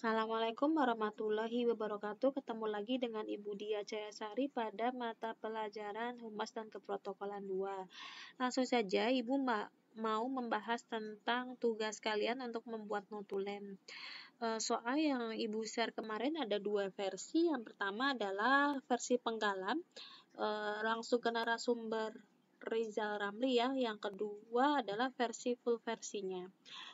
Assalamualaikum warahmatullahi wabarakatuh. Ketemu lagi dengan Ibu Dia Jayasari pada mata pelajaran Humas dan Keprotokolan 2. Langsung saja, Ibu mau membahas tentang tugas kalian untuk membuat notulen. Soal yang Ibu share kemarin ada dua versi. Yang pertama adalah versi penggalan, langsung ke narasumber Rizal Ramli ya. Yang kedua adalah versi full versinya.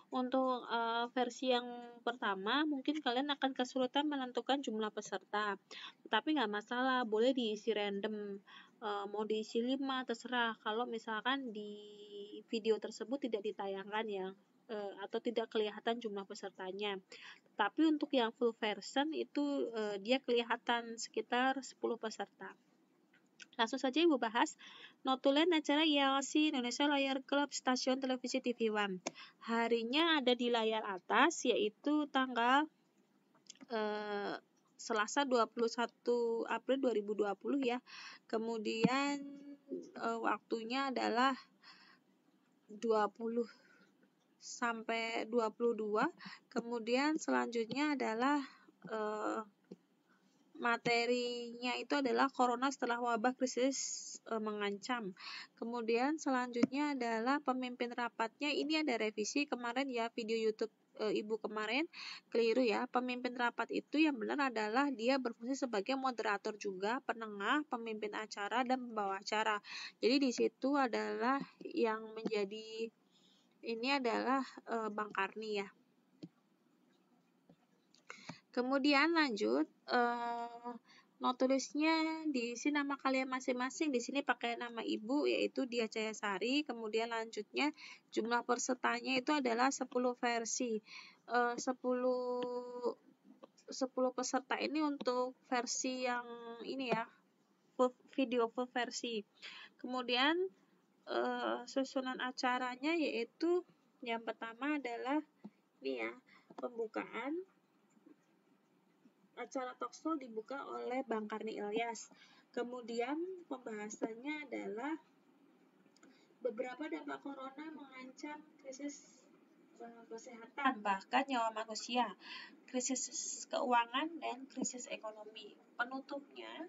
Untuk versi yang pertama, mungkin kalian akan kesulitan menentukan jumlah peserta. Tapi nggak masalah, boleh diisi random. Mau diisi 5, terserah. Kalau misalkan di video tersebut tidak ditayangkan ya, atau tidak kelihatan jumlah pesertanya. Tapi untuk yang full version itu dia kelihatan sekitar 10 peserta. Langsung saja Ibu bahas notulen acara ILC Indonesia Layar Club Stasiun Televisi TV One. Harinya ada di layar atas, yaitu tanggal Selasa 21 April 2020 ya. Kemudian waktunya adalah 20 sampai 22. Kemudian selanjutnya adalah materinya itu adalah Corona setelah wabah krisis mengancam. Kemudian selanjutnya adalah pemimpin rapatnya. Ini ada revisi kemarin ya, video YouTube Ibu kemarin keliru ya. Pemimpin rapat itu yang benar adalah dia berfungsi sebagai moderator juga, penengah, pemimpin acara dan pembawa acara. Jadi di situ adalah yang menjadi ini adalah Bang Karni ya. Kemudian lanjut, notulisnya diisi nama kalian masing-masing. Di sini pakai nama ibu yaitu Dia Jayasari. Kemudian lanjutnya jumlah pesertanya itu adalah 10 versi. 10 peserta ini untuk versi yang ini ya, video full versi. Kemudian susunan acaranya yaitu yang pertama adalah ini ya, pembukaan. Acara talkshow dibuka oleh Bang Karni Ilyas. Kemudian pembahasannya adalah beberapa dampak corona mengancam krisis kesehatan, bahkan nyawa manusia, krisis keuangan, dan krisis ekonomi. Penutupnya,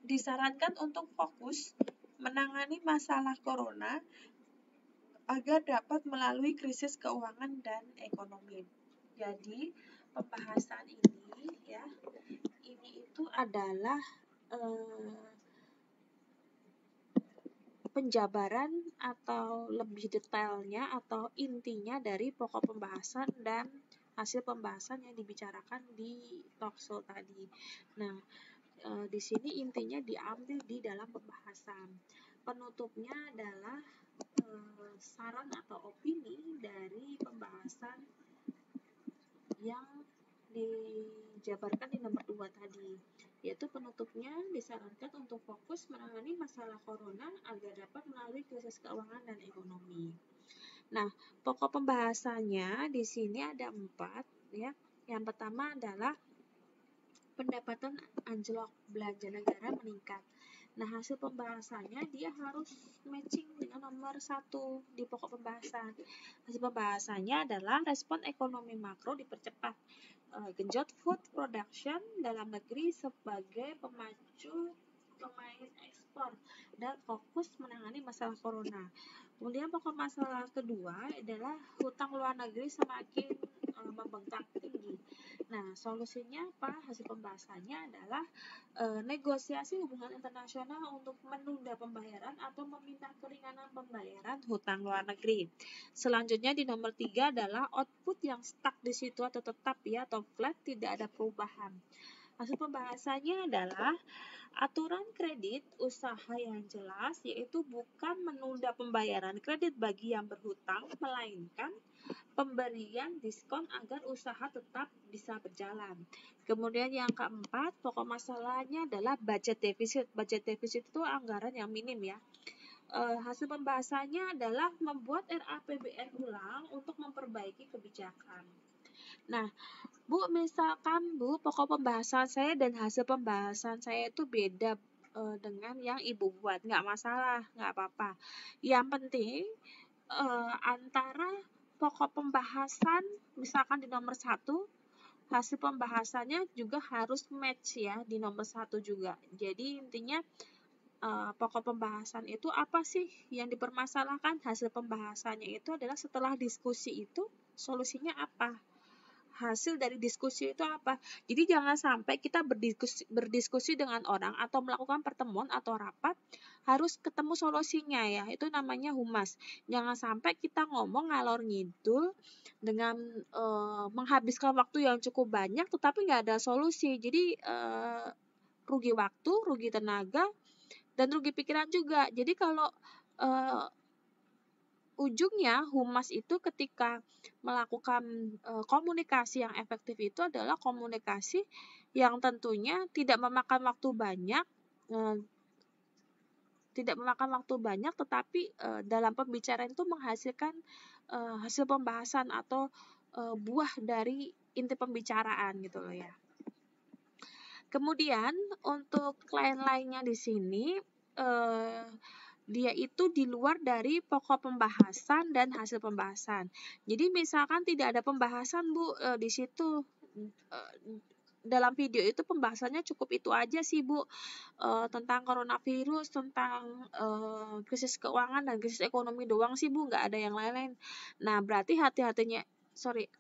disarankan untuk fokus menangani masalah corona agar dapat melalui krisis keuangan dan ekonomi. Jadi, pembahasan ini ya, ini itu adalah penjabaran atau lebih detailnya atau intinya dari pokok pembahasan dan hasil pembahasan yang dibicarakan di talkshow tadi. Nah, di sini intinya diambil di dalam pembahasan. Penutupnya adalah saran atau opini dari pembahasan yang dijabarkan di nomor 2 tadi, yaitu penutupnya disarankan untuk fokus menangani masalah corona agar dapat melalui krisis keuangan dan ekonomi. Nah, pokok pembahasannya di sini ada 4 ya. Yang pertama adalah pendapatan anjlok, belanja negara meningkat. Nah, hasil pembahasannya dia harus matching dengan nomor 1 di pokok pembahasan. Hasil pembahasannya adalah respon ekonomi makro dipercepat, genjot food production dalam negeri sebagai pemacu pemain ekspor dan fokus menangani masalah corona. Kemudian pokok masalah kedua adalah hutang luar negeri semakin membengkak tinggi. Nah, solusinya apa? Hasil pembahasannya adalah negosiasi hubungan internasional untuk menunda pembayaran atau meminta keringanan pembayaran hutang luar negeri. Selanjutnya di nomor 3 adalah output yang stuck di situ atau tetap ya, atau flat, tidak ada perubahan. Hasil pembahasannya adalah aturan kredit usaha yang jelas, yaitu bukan menunda pembayaran kredit bagi yang berhutang, melainkan pemberian diskon agar usaha tetap bisa berjalan. Kemudian yang keempat, pokok masalahnya adalah budget defisit. Budget defisit itu anggaran yang minim ya. Hasil pembahasannya adalah membuat RAPBN ulang untuk memperbaiki kebijakan. Nah, Bu, misalkan Bu, pokok pembahasan saya dan hasil pembahasan saya itu beda dengan yang Ibu buat, nggak masalah, nggak apa-apa. Yang penting antara pokok pembahasan misalkan di nomor 1, hasil pembahasannya juga harus match ya di nomor 1 juga. Jadi intinya pokok pembahasan itu apa sih yang dipermasalahkan? Hasil pembahasannya itu adalah setelah diskusi itu solusinya apa? Hasil dari diskusi itu apa? Jadi jangan sampai kita berdiskusi dengan orang atau melakukan pertemuan atau rapat harus ketemu solusinya ya. Itu namanya humas. Jangan sampai kita ngomong ngalor ngidul dengan menghabiskan waktu yang cukup banyak tetapi nggak ada solusi. Jadi rugi waktu, rugi tenaga, dan rugi pikiran juga. Jadi kalau ujungnya humas itu ketika melakukan komunikasi yang efektif itu adalah komunikasi yang tentunya tidak memakan waktu banyak, tetapi dalam pembicaraan itu menghasilkan hasil pembahasan atau buah dari inti pembicaraan gitu loh ya. Kemudian untuk lain-lainnya di sini dia itu di luar dari pokok pembahasan dan hasil pembahasan. Jadi misalkan tidak ada pembahasan Bu di situ dalam video itu pembahasannya cukup itu aja sih Bu, tentang coronavirus, tentang krisis keuangan dan krisis ekonomi doang sih Bu, nggak ada yang lain-lain. Nah berarti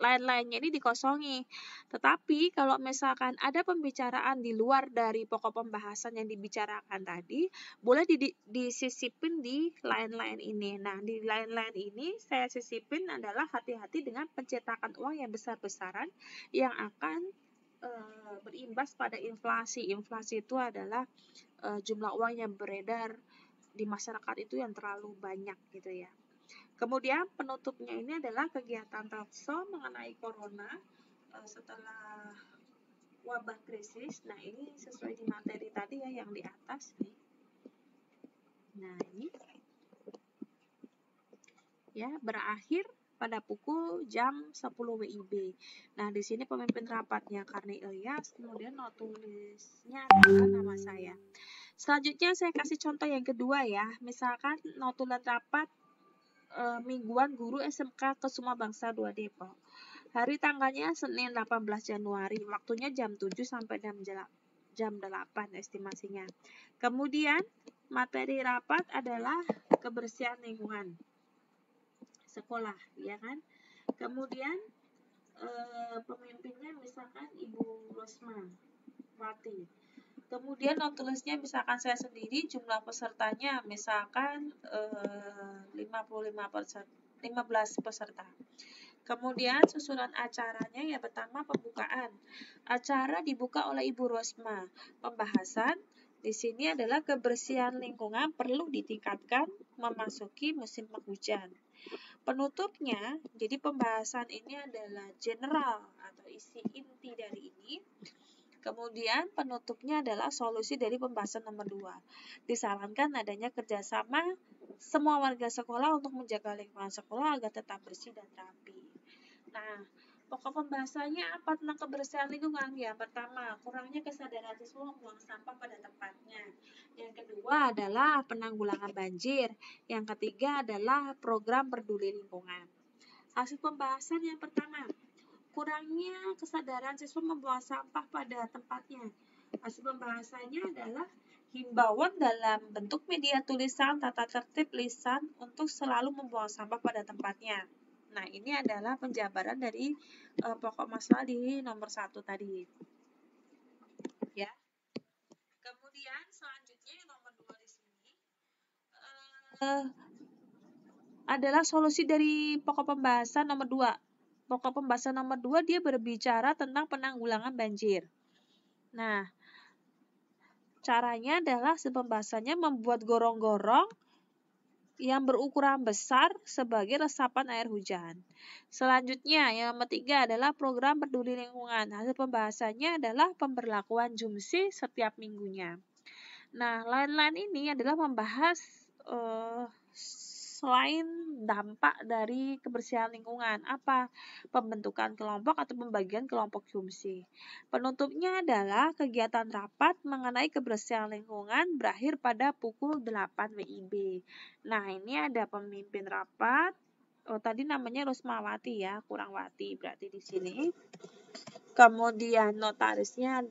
lain-lainnya ini dikosongi. Tetapi kalau misalkan ada pembicaraan di luar dari pokok pembahasan yang dibicarakan tadi, boleh disisipin di lain-lain ini. Nah, di lain-lain ini saya sisipin adalah hati-hati dengan pencetakan uang yang besar-besaran yang akan berimbas pada inflasi. Inflasi itu adalah jumlah uang yang beredar di masyarakat itu yang terlalu banyak gitu ya. Kemudian penutupnya ini adalah kegiatan talkshow mengenai corona setelah wabah krisis. Nah ini sesuai di materi tadi ya yang di atas nih. Nah ini ya berakhir pada pukul jam 10 WIB. Nah di sini pemimpin rapatnya Karni Ilyas, kemudian not tulisnya adalah nama saya. Selanjutnya saya kasih contoh yang kedua ya. Misalkan notulen rapat mingguan guru SMK Kesuma Bangsa 2 Depok. Hari tanggalnya Senin 18 Januari, waktunya jam 7 sampai jam 8 estimasinya. Kemudian materi rapat adalah kebersihan lingkungan sekolah, ya kan? Kemudian pemimpinnya misalkan Ibu Rosma Wati. Kemudian not tulisnya misalkan saya sendiri, jumlah pesertanya misalkan 15 peserta. Kemudian susunan acaranya yang pertama pembukaan. Acara dibuka oleh Ibu Rosma. Pembahasan di sini adalah kebersihan lingkungan perlu ditingkatkan memasuki musim penghujan. Penutupnya, jadi pembahasan ini adalah general atau isi inti dari ini. Kemudian penutupnya adalah solusi dari pembahasan nomor 2. Disarankan adanya kerjasama semua warga sekolah untuk menjaga lingkungan sekolah agar tetap bersih dan rapi. Nah, pokok pembahasannya apa tentang kebersihan lingkungan? Ya, pertama, kurangnya kesadaran siswa membuang sampah pada tempatnya. Yang kedua adalah penanggulangan banjir. Yang ketiga adalah program peduli lingkungan. Hasil pembahasan yang pertama, kurangnya kesadaran siswa membuang sampah pada tempatnya. Hasil pembahasannya adalah himbauan dalam bentuk media tulisan, tata tertib lisan untuk selalu membuang sampah pada tempatnya. Nah, ini adalah penjabaran dari pokok masalah di nomor 1 tadi. Ya. Kemudian selanjutnya nomor 2 di sini adalah solusi dari pokok pembahasan nomor 2. Pokok pembahasan nomor 2 dia berbicara tentang penanggulangan banjir. Nah, caranya adalah pembahasannya membuat gorong-gorong yang berukuran besar sebagai resapan air hujan. Selanjutnya, yang nomor 3 adalah program peduli lingkungan. Hasil pembahasannya adalah pemberlakuan Jumsi setiap minggunya. Nah, lain-lain ini adalah membahas selain dampak dari kebersihan lingkungan, apa? Pembentukan kelompok atau pembagian kelompok Jumsi. Penutupnya adalah kegiatan rapat mengenai kebersihan lingkungan berakhir pada pukul 8 WIB. Nah, ini ada pemimpin rapat, tadi namanya Rusmawati ya, kurang Wati berarti di sini. Kemudian notulisnya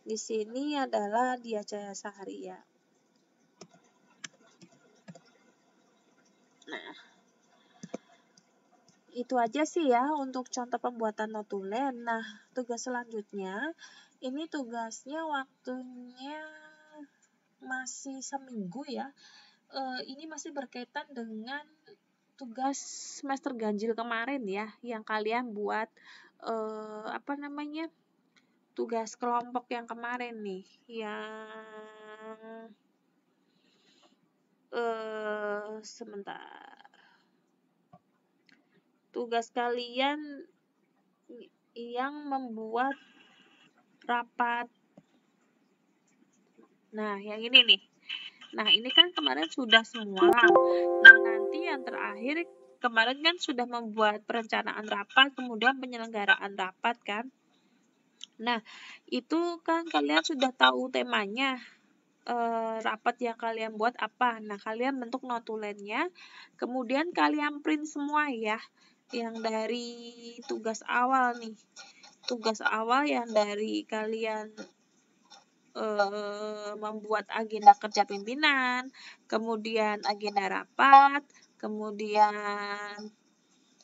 di sini adalah Diah Jayasari ya. Nah, itu aja sih ya untuk contoh pembuatan notulen. Nah, tugas selanjutnya, ini tugasnya waktunya masih seminggu ya. Ini masih berkaitan dengan tugas semester ganjil kemarin ya, yang kalian buat tugas kelompok yang kemarin nih, yang sebentar. Tugas kalian yang membuat rapat. Nah, yang ini nih. Nah, ini kan kemarin sudah semua. Nah, nanti yang terakhir kemarin kan sudah membuat perencanaan rapat, kemudian penyelenggaraan rapat kan. Nah, itu kan kalian sudah tahu temanya. Rapat yang kalian buat apa. Nah, kalian bentuk notulennya, kemudian kalian print semua ya, yang dari tugas awal nih. Tugas awal yang dari kalian membuat agenda kerja pimpinan, kemudian agenda rapat, kemudian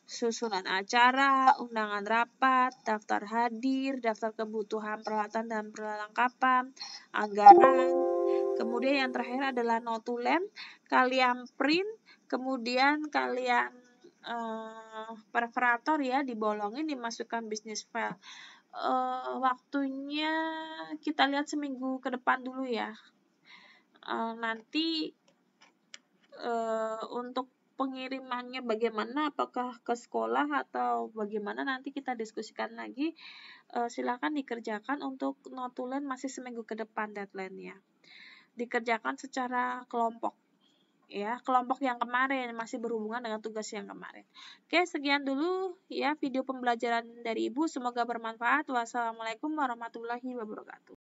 susunan acara, undangan rapat, daftar hadir, daftar kebutuhan peralatan dan perlengkapan, anggaran. Kemudian yang terakhir adalah notulen, kalian print, kemudian kalian perforator ya, dibolongin, dimasukkan bisnis file. Waktunya kita lihat seminggu ke depan dulu ya. Nanti untuk pengirimannya bagaimana, apakah ke sekolah atau bagaimana, nanti kita diskusikan lagi. Silakan dikerjakan untuk notulen masih seminggu ke depan deadline-nya. Dikerjakan secara kelompok ya, kelompok yang kemarin masih berhubungan dengan tugas yang kemarin. Oke, sekian dulu ya video pembelajaran dari Ibu, semoga bermanfaat. Wassalamualaikum warahmatullahi wabarakatuh.